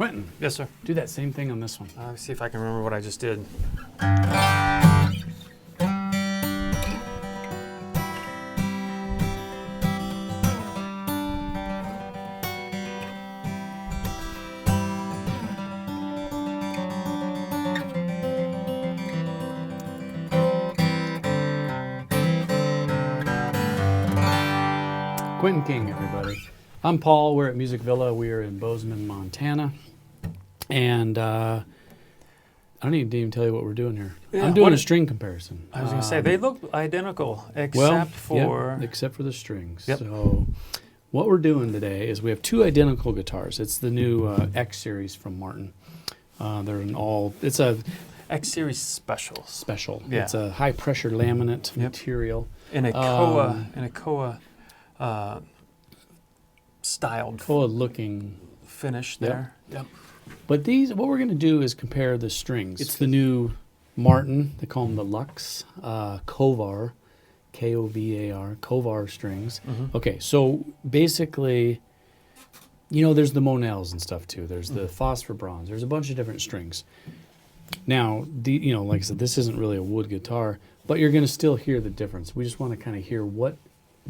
Quentin, Yes, sir. do that same thing on this one. Let's see if I can remember what I just did. Quentin King, everybody. I'm Paul. We're at Music Villa. We are in Bozeman, Montana. And I don't even tell you what we're doing here. Yeah, I'm doing a string comparison. I was going to say, they look identical except for... Yeah, except for the strings. Yep. So what we're doing today is we have two identical guitars. It's the new X series from Martin. It's a X Series Specials. special. Yeah. It's a high pressure laminate material. In a Koa styled Koa looking finish there. Yep. But what we're going to do is compare the strings. It's the new Martin, they call them the Luxe, Kovar, K-O-V-A-R, Kovar strings. Mm-hmm. Okay, so basically, there's the Monels and stuff too. There's the phosphor bronze. There's a bunch of different strings. Now, like I said, this isn't really a wood guitar, but you're going to still hear the difference. We just want to kind of hear what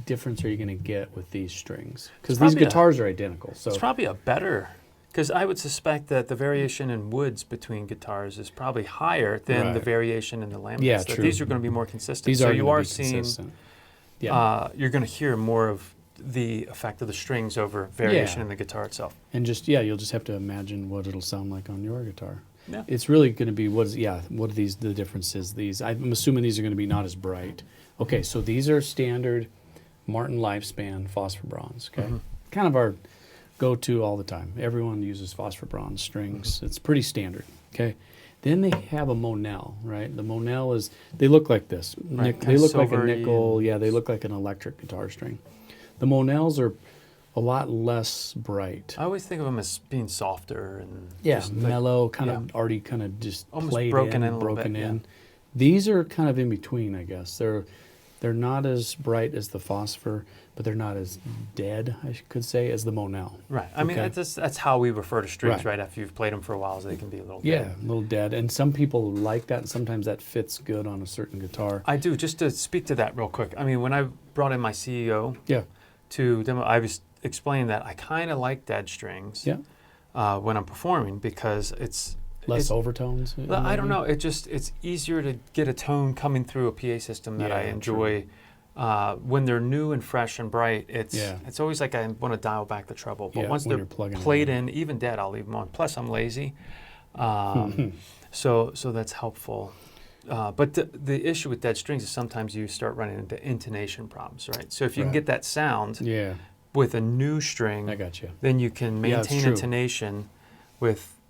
difference are you going to get with these strings, because these guitars are identical. So it's probably a better, because I would suspect that the variation in woods between guitars is probably higher than the variation in the laminates. Yeah, so true. These are going to be more consistent. These so are you going are to be seeing, consistent. Yeah. you're going to hear more of the effect of the strings over variation in the guitar itself. And you'll just have to imagine what it'll sound like on your guitar. Yeah. It's really going to be what are the differences? I'm assuming these are going to be not as bright. Okay, so these are standard Martin Lifespan phosphor bronze. Okay, kind of our go-to all the time. Everyone uses phosphor bronze strings. It's pretty standard. Okay, then they have a Monel, right? The Monel they look like this. They look like a nickel. Yeah, they look like an electric guitar string. The Monels are a lot less bright. I always think of them as being softer and just mellow, already just almost played broken in a little broken bit, in. These are kind of in between, I guess. They're not as bright as the phosphor, but they're not as dead, I could say, as the Monel. Right. I mean, that's how we refer to strings, right? After you've played them for a while, so they can be a little dead. Yeah, a little dead. And some people like that, and sometimes that fits good on a certain guitar. I do. Just to speak to that real quick. I mean, when I brought in my CEO to demo, I was explaining that I kind of like dead strings when I'm performing, because it's less overtones? I don't know. It's easier to get a tone coming through a PA system that I enjoy. When they're new and fresh and bright, it's always like I want to dial back the treble. But once they're played in, even dead, I'll leave them on. Plus, I'm lazy. So that's helpful. But the issue with dead strings is sometimes you start running into intonation problems, right? So if you can get that sound with a new string, I got you. Then you can maintain intonation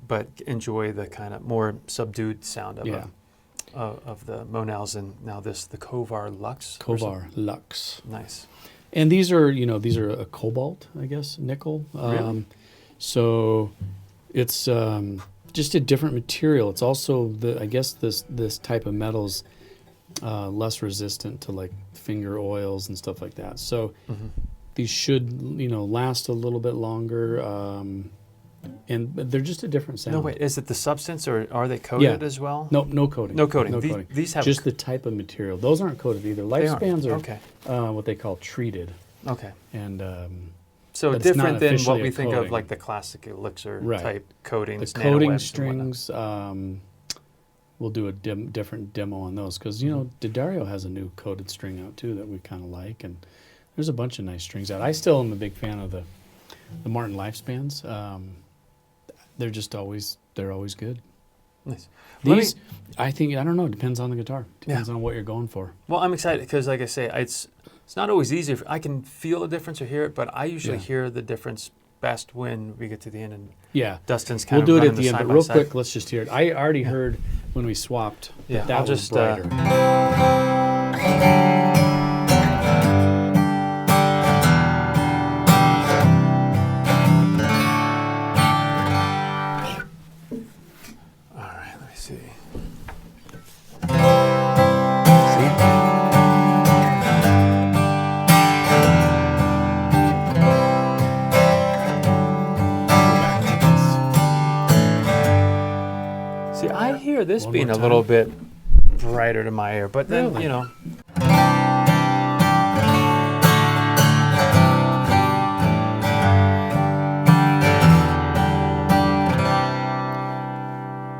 but enjoy the kind of more subdued sound of the Monels, and now the Kovar Luxe. Kovar Luxe. Nice. And these are a cobalt, I guess, nickel. Really? So it's just a different material. It's also this type of metal's less resistant to like finger oils and stuff like that. So these should last a little bit longer. And they're just a different sound. No, wait, is it the substance, or are they coated as well? No coating. No coating. These have just the type of material. Those aren't coated either. Lifespans are what they call treated. Okay. And so different than what we think of, like the classic elixir type coatings. The coating strings, we'll do a different demo on those, because D'Addario has a new coated string out too that we kind of like, and there's a bunch of nice strings out. I still am a big fan of the Martin Lifespans. They're always good. Nice. These, I don't know, depends on the guitar. Depends on what you're going for. Well, I'm excited because, like I say, it's not always easy. I can feel the difference or hear it, but I usually hear the difference best when we get to the end and Dustin's kind of we'll do it at the end, but real quick, let's just hear it. I already heard when we swapped that I'll was brighter. I hear this being a little bit brighter to my ear, but then, you know.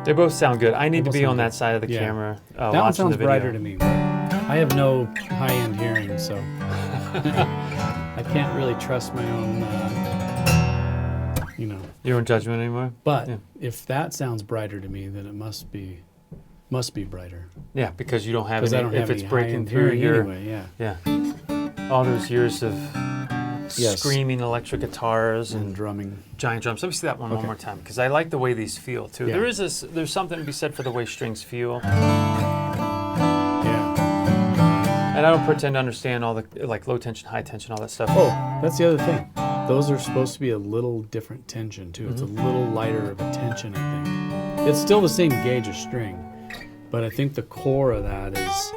They both sound good. I need to be on that side of the camera. That one sounds brighter to me. I have no high-end hearing, so I can't really trust my own, you know. Your own judgment anymore? But if that sounds brighter to me, then it must be brighter. Yeah, because you don't have any. I don't have if it's any breaking through your anyway, all those years of screaming electric guitars and drumming, giant drums. Let me see that one more time, because I like the way these feel too. Yeah. There's something to be said for the way strings feel. Yeah. And I don't pretend to understand all the like low tension, high tension, all that stuff. Oh, that's the other thing. Those are supposed to be a little different tension too. It's a little lighter of a tension, I think. It's still the same gauge of string, but I think the core of that is,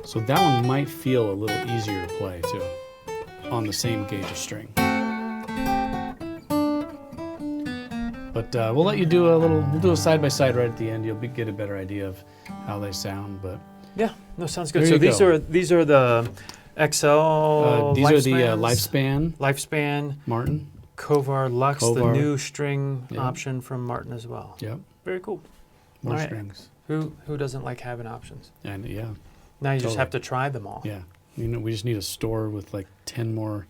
so that one might feel a little easier to play too, on the same gauge of string. But we'll let you do we'll do a side-by-side right at the end. You'll get a better idea of how they sound, but. Yeah, no, sounds good. So these are the XL. These are the Lifespan. Martin Kovar Luxe, the new string option from Martin as well. Yep. Very cool. More strings. Who doesn't like having options? And Now you just have to try them all. Yeah. You know, we just need a store with like 10 more,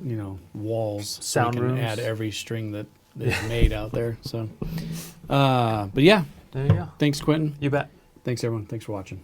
you know, walls. Sound so we can rooms. add every string that is made out there. So, but yeah. There you go. Thanks, Quentin. You bet. Thanks, everyone. Thanks for watching.